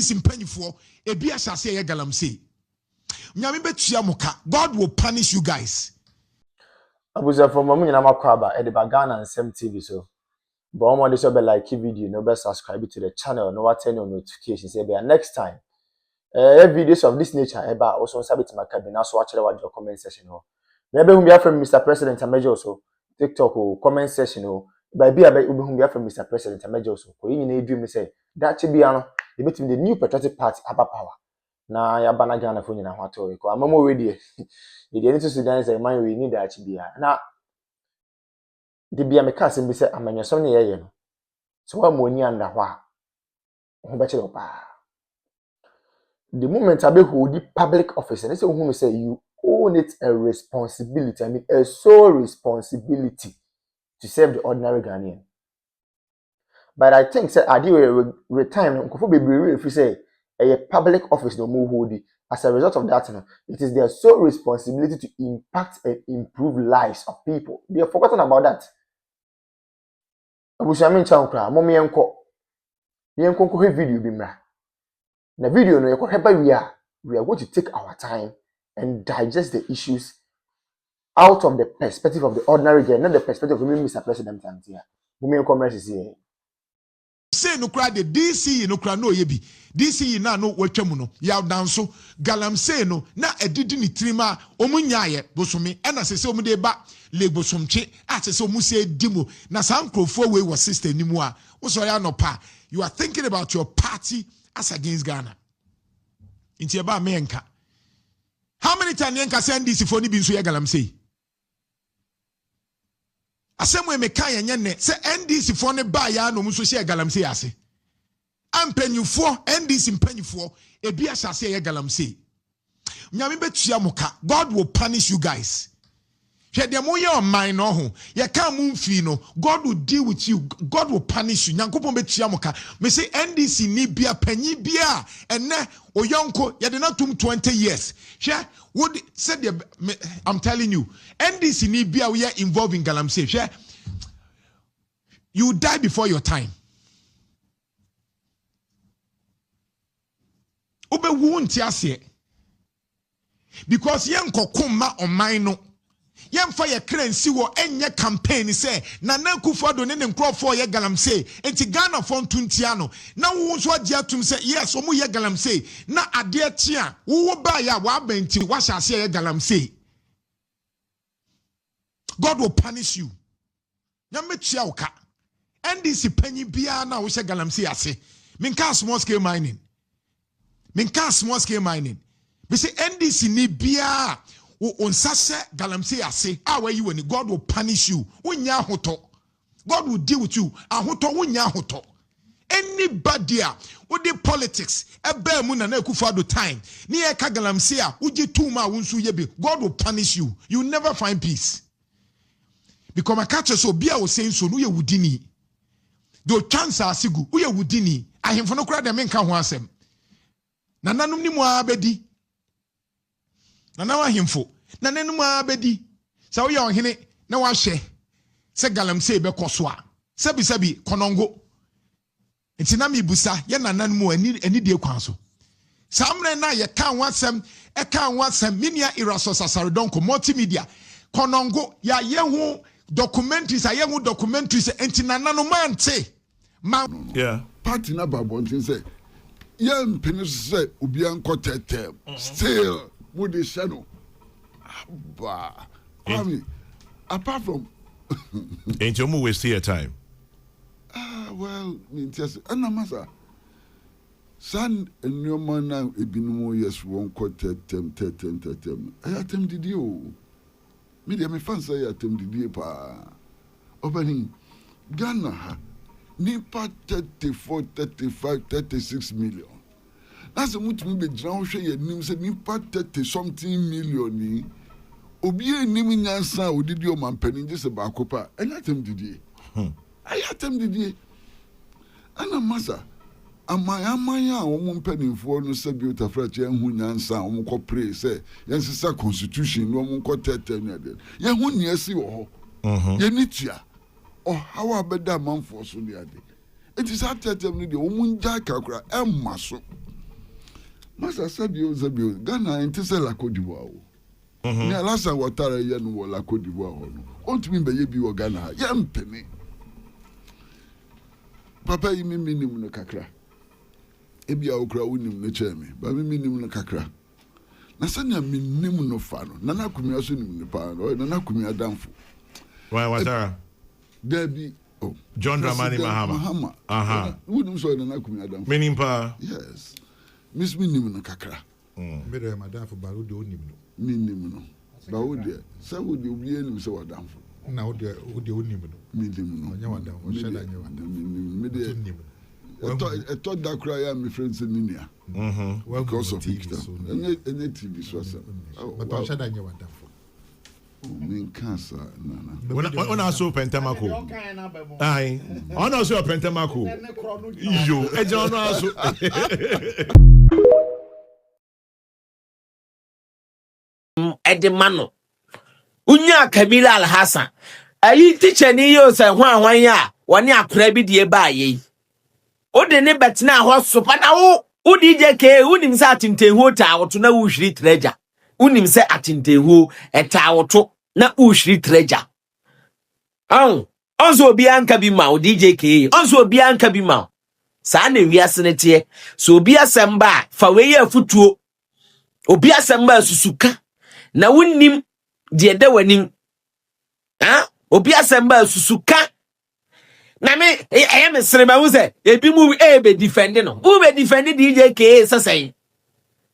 NDC mpanyifo ebi asase ye galamsey. Nyame betua moka. God will punish you guys. Abuza from mamu nyina makwaba e de Ghana and Sem TV so. But one more this be like video, no be subscribe to the channel, no turn on notifications. Say be next time. Videos of this nature eba also sabit makabina so watch your comment section ho. Maybe whom be from Mr. President Amasaman also TikTok or comment section ho. By be whom be from Mr. President Amasaman also. Ko yin na dream say that be ano the between the new patriotic party aba power. Na ya bana Ghana fo nyina ho ato ko amamo we die. The need to Sudan say man we need that be na the be ameka asem bi say amanyasom ne ye no. So wa mo ni anda ho a ho be chiro pa. The moment I be hold the public office, and say who say you own it a responsibility. I mean a sole responsibility to serve the ordinary Ghanaian. But I think say I do retirement. Nkofo bebree if you say a public office no more hold it. As a result of that, it is their sole responsibility to impact and improve lives of people. They have forgotten about that. Abushami chankra, momi enko. Yenko ko video bi mra. Na video no we are going to take our time and digest the issues out of the perspective of the ordinary girl, not the perspective of Mr. President here. Women commerce is here. Say no cry the DC no cry no yebi. DC na no watwamu no. Ya danso galamsey no na edidi ni trima omunyaye bosome ena sese omude ba le bosomche asese omuse dimo na sankrofo we was sister nimu a wo so ya no pa. You are thinking about your party as against Ghana. Inti eba menka. How many times yenka send this for ni bi nso ye galamsey? Asemwe meka yenye ne se NDC for ne ba ya no muso she galamsey ase. Ampanyufo NDC mpanyufo ebi asase ye galamsey. Nyame betua moka. God will punish you guys. Hwe de mo ye on mine no ho. Ye ka mo mfi no. God will deal with you. God will punish you. Nyankopon betua moka. Me say NDC ni bia panyi bia ene oyonko ye de na tum 20 years. Hwe would said I'm telling you NDC ni bia we are involved in galamsey. Hwe you die before your time. Obe wu nti ase. Because yen kokoma on mine no. Yemfa ye krensi wo enye campaign say Nana Akufo-Addo ne nkrofo ye galamsey enti Ghana fon tuntia no na wo nso agye atum say yes omu ye galamsey na ade atia wo ba ya wa benti wa hyase ye galamsey. God will punish you. Nyame tua oka NDC panyi bia na wo hye galamsey ase minka small scale mining be say NDC ni bia on sase galamsey ase you when God will punish you. Unya hoto. God will deal with you. Ahoto unya hoto. Anybody with the politics ebe mu Nana Akufo-Addo time ni e ka galamsey a uji tuma wunsu yebe God will punish you. You never find peace. Because my catcher so bia was saying so no ye wudini. Do chance asigu uye wudini. Ahemfo no kra de menka ho asem. Nananom ni mu abedi. Nanawa ahemfo. Nananom abedi. Sa wo ye ohene na wa hye. Se galamsey be koso a. Sebi konongo. Enti na mebusa ye nananom ani die kwan so. Samre na ye kan wasem e kan wasem minia iraso sasaredonko multimedia. Konongo ya ye hu documentaries aye hu documentaries enti nananom ante. Yeah. Party na babontin say yen penis say obi anko tetem still with the shadow. Bah. I mean, apart from ain't you waste your time? Well, just anamasa. San and your man now ebinimo yes won tetem. I attempt did you. Me me fancy attempt did you pa. Opening Ghana nipa 34, 35, 36 million. That's a much me be drown share your name say nipa 30 something million ni. Obi enimi nyansa odidi o man penin just about kopa. And attempt did you. I attempt did you. Ana masa amaya omo mpanimfo no se biota frache hu nyansa omo ko pray say yensisa constitution no omo ko tete no de ye hu niasi wo ho ye nitia o hawa beda manfo so de ade it is at tete no de omo nja kakura emma so Masa sabio Ghana intese la Côte d'Ivoire. Ni alasa watara ya no la Côte d'Ivoire no. Ontumi be ye bi wo Ghana ya mpene. Papa yi mi minim no kakra. Ebia okra wonim no cheme. Ba mi minim no kakra. Na sanya minim no fa no. Nana Akumi aso nim no pa no. Nana Akumi adamfo. Why watara? Debbie John Dramani Mahama. Wonim so Nana Akumi adamfo. Meaning pa? Yes. Miss minim no kakra. Mbere madam for baru de onim no. Minim no. Ba wo de. Sa wo de obi enim se wadamfo. Na wo de onim no. Minim no. Onya wadam, o sheda nya wadam. Me de. Eto da kra ya me friends ninia. Because of it. Any TV so asa. But o sheda nya wadam. Min cancer nana. When I saw Pentamako. Aye. On also Pentamako. Yo, eje on also. Edemano. Unya Kamila Al Hassan. Ayi teacher ni yo se hwan ya, woni akora bi de ba ye. O de ne betina ho sopa na wo DJ K unim se atintenhu ta woto na wuhwiri treasure. Unim se atintenhu eta woto na wuhwiri treasure. Onzo obi anka bi ma o DJ K. Onzo obi anka bi ma. Sa na wiase ne tie. So obi asamba fa we ye afutuo. Obi asamba susuka. Na wunim de da wanim. Obi asamba susuka. Na me me srema wo se ebi mu be defend no. Wo be defend DJ K sasai.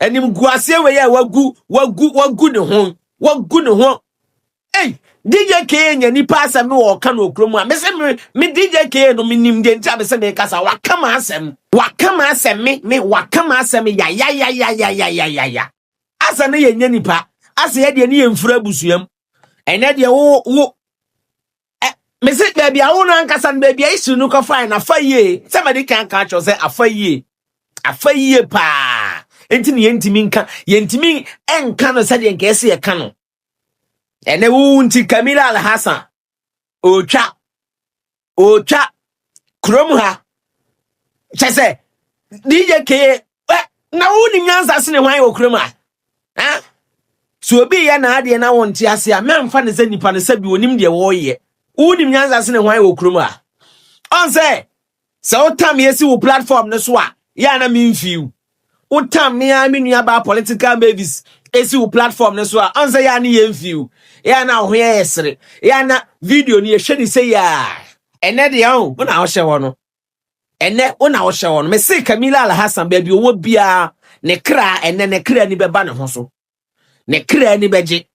Enim guase we ya wagu ne ho. Wagu ne ho. Hey, DJ K nya ni pa asem wo ka no okromu a me se me DJ K no minim de ntia be se me kasa wakama asem. Wakama asem me wakama asem ya. Asa ne ye nya nipa. Asa ye de ne ye mfura busuam. Ene de wo me say baby I won ankasa no baby isu no ko fine na faye somebody can catch us say afaye pa enti ne yentimi nka yentimi enka no say de nka ese ye ka no ene wu nti Kamila Al Hassan otwa krom ha chese DJ K na wu ni nyansa se ne hwan wo krom ha so obi ya na ade na wonti ase a memfa ne se nipa ne sabi onim de wo ye unim nyanza se ne hwan wo krom a on say so tam yesi wo platform ne so a ya na memfiu wo tam me a me nua ba political babies esi wo platform ne so a on say ya na yemfiu ya na ho ye yesre ya na video ni ye hwe ni say ya ene de ho na wo hye wo no ene wo na wo hye wo no me say Kamila Al Hassan baby owo bia ne kra ene ne kra ni beba ne ho so ne kra ni beje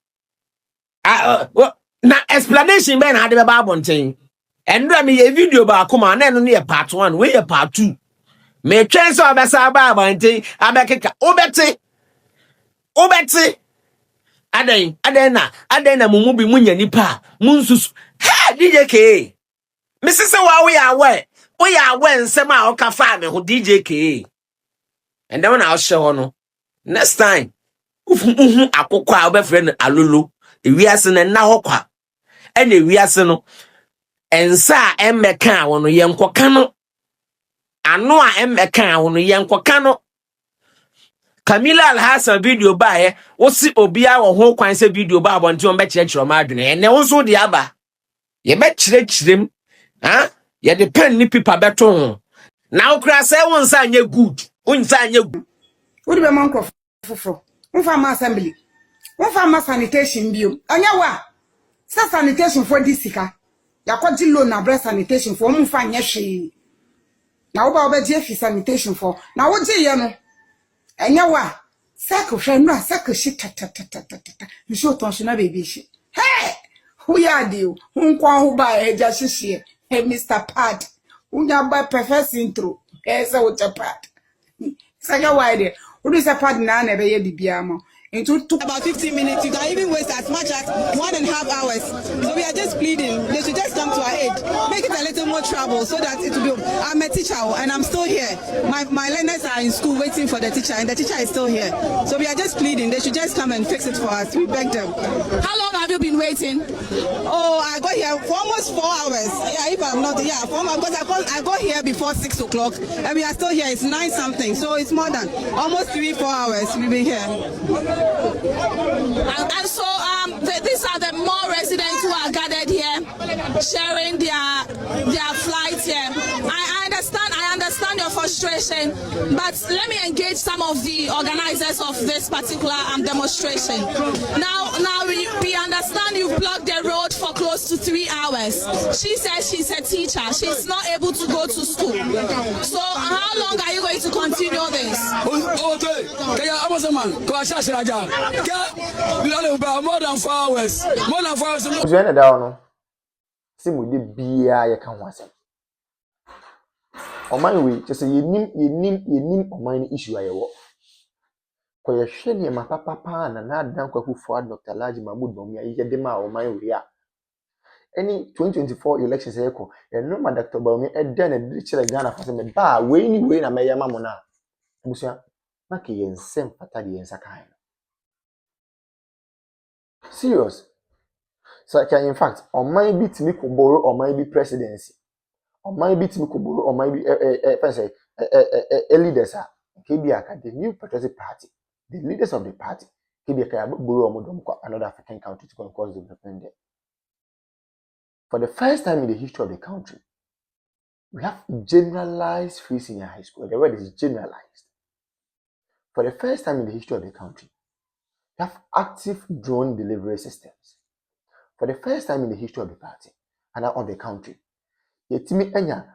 na explanation be na de be abonten endra me ye video ba akoma na no ne part 1 we ye part 2 me twen so obesa ba abonten abekeka obeti aden na mumu bi munya nipa munsusu ha DJ K Mrs. Wa we are nsem a o ka fa me ho DJ K and then na o hye ho no next time ufu akokwa a obefre no alolo ewiase na ho kwa ene wiase no ensa emmeka wono yenkoka no ano a emmeka wono yenkoka no Kamila Al Hassan video ba wo si obia wo ho kwan se video ba abonti on be kirechiro ma adwene ene wo so de aba ye be kirechirem ye de pen ni paper beto ho na okra se won sa anya good unsa anya good wo de be man ko foforo won ma assembly won ma sanitation bio anya wa sa sanitation for disika yakwaji loan na breast sanitation for won fa nya hwe na wo ba obeje fi sanitation for na wo je ye no anya wa sako hwe no sako shi ta nso tonshina baby shi hey who ya dio nkwa ho ba eja hihie hey Mr. Pad unya ba perfect intro say what a pad sanya wide wo do say pad na be ye bibia mo It took about 15 minutes. You can even waste as much as 1.5 hours. So we are just pleading. They should just come to our aid. Make it a little more trouble so that it will be. I'm a teacher and I'm still here. My learners are in school waiting for the teacher and the teacher is still here. So we are just pleading. They should just come and fix it for us. We beg them. How long have you been waiting? Oh, I got here for almost 4 hours. Yeah, if I'm not, yeah, 4 hours. Because I got here before 6 o'clock and we are still here. It's 9 something. So it's more than almost 3-4 hours we've been here. And so these are the more residents who are gathered here, sharing their flight here. I understand your frustration, but let me engage some of the organizers of this particular demonstration. Now we understand you've blocked the road for close to 3 hours. She says she's a teacher. She's not able to go to school. So how long are you going to continue this? Amasaman, more than 4 hours. More than 4 hours. We just say you nim issue ayewo. Ko ye hwe ne ma papa na adan kwaku for Dr. Laji Mahmood Bawumia ye de ma oman we a. Any 2024 elections eko, e no ma Dr. Bawumia e den e de kire Ghana for say me ba we na me yama mo na. Busia na ke ye nsem pata de yensa kan. Serious. So in fact, oman bi timi ko borrow oman bi presidency. Oman bi timi ko borrow oman bi leaders are KBA, the new patriotic party, the leaders of the party, KBA borrow another African country to cause development there. For the first time in the history of the country, we have generalized free senior high school. The word is generalized. For the first time in the history of the country, we have active drone delivery systems. For the first time in the history of the party and of the country, yetimi enya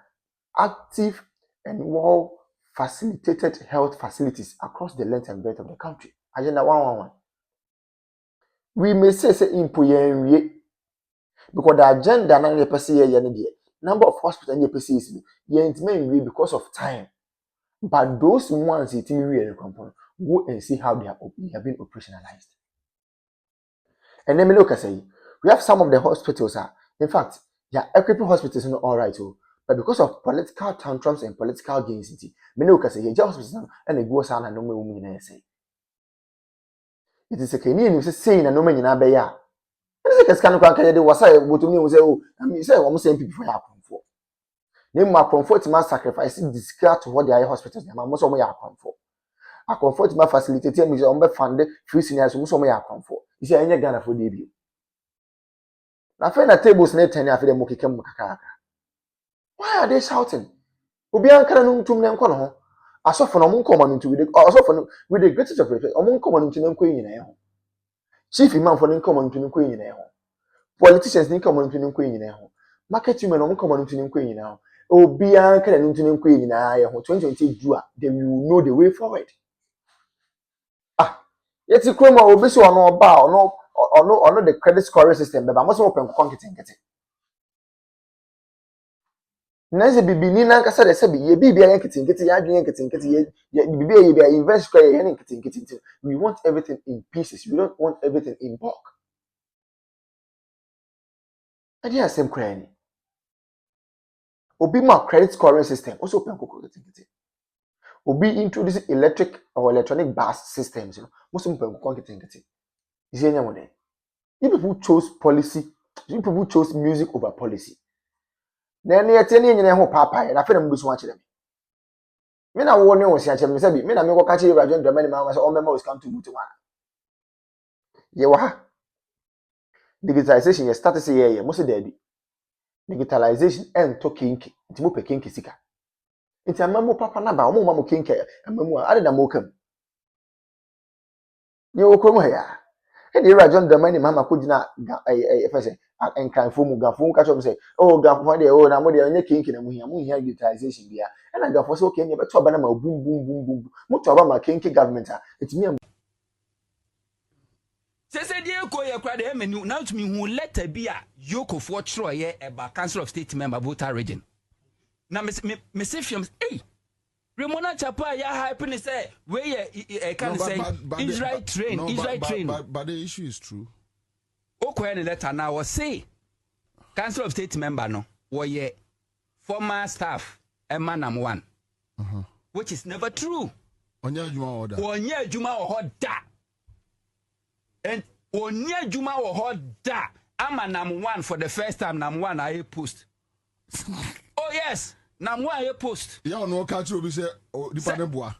active and well facilitated health facilities across the length and breadth of the country. Agenda 111. We may say impoyen because the agenda na the person here number of hospitals and the is yen because of time. But those ones it go and see how they have been operationalized. And then me look say we have some of the hospitals in fact, yeah, equipping hospitals not all right too. But because of political tantrums and political gains, many can say, "Hey, hospital and it goes on and no me say." It is a Kenyan who saying and no man in Abaya. This is a kind of candy was I would to me was oh, I mean, say almost same people for comfort. Name my comfort my sacrifice discard to what the hospitals are most of my comfort. I comfort my facilitator me on funded free seniors most of my comfort. You see, I ain't Ghana for debut. Now, find a tables net and after the Mokika. Why are they shouting? Obian can't to me and call I saw from among common into with the greatest of respect among common into them queen in a home. Chief imam for them common to them queen in a home. Politicians need common to them queen in a home. Market women among common to them queen in a home. Obian can't to them queen in a home. 2020 Jua, then you know the way forward. Yet you come over so no bow no the credit scoring system, but I must open content. Nancy Bibi Nina said, "Ye be a kitting, invest square kitting. We want everything in pieces. We don't want everything in bulk." And here same cranny. Obi my credit scoring system also open kitting. Obi introduce electric or electronic bus systems. Most open kitting. Is any one day? You people chose policy. You people chose music over policy. Na ne yete ne nyine ho papa na fe na mbusu wache dem me na wo ne wo sia che me sabi me na me ko ka che Ibrahim Dramani ma so o mema was come to butu wa ye wa ha digitalization ye start say ye mo se da bi digitalization en to kinki nti mo pe kinki sika nti amamu papa na ba o mo ma mo kinki amamu ade na mo kam ye wo ko mo ya e de Ibrahim Dramani ma ko gina fese and can form Gafon catch up say, oh, Gafon, oh, na mo de onye kinki na muhia utilization bia. And I Gafon so okay, you better ba na ma boom boom boom boom. Mo to ba ma kinki government it me. Say dey ko ye kra de menu now to me who letter be a yoko for tro ye about council of state member voter region. Na me say fiam hey Remona Chapa ya hyping say where you can say Israel train, Israel train. But the issue is true. Okay, the letter now was say Council of State member no, were former staff Nananom 1, which is never true. Onya Juma order. Onya Juma or da, and Onya Juma or da. Nananom 1 for the first time. Nananom 1 I post. Oh yes, Nananom 1 I post. Yeah, no catch you. We say, oh, the panel boy.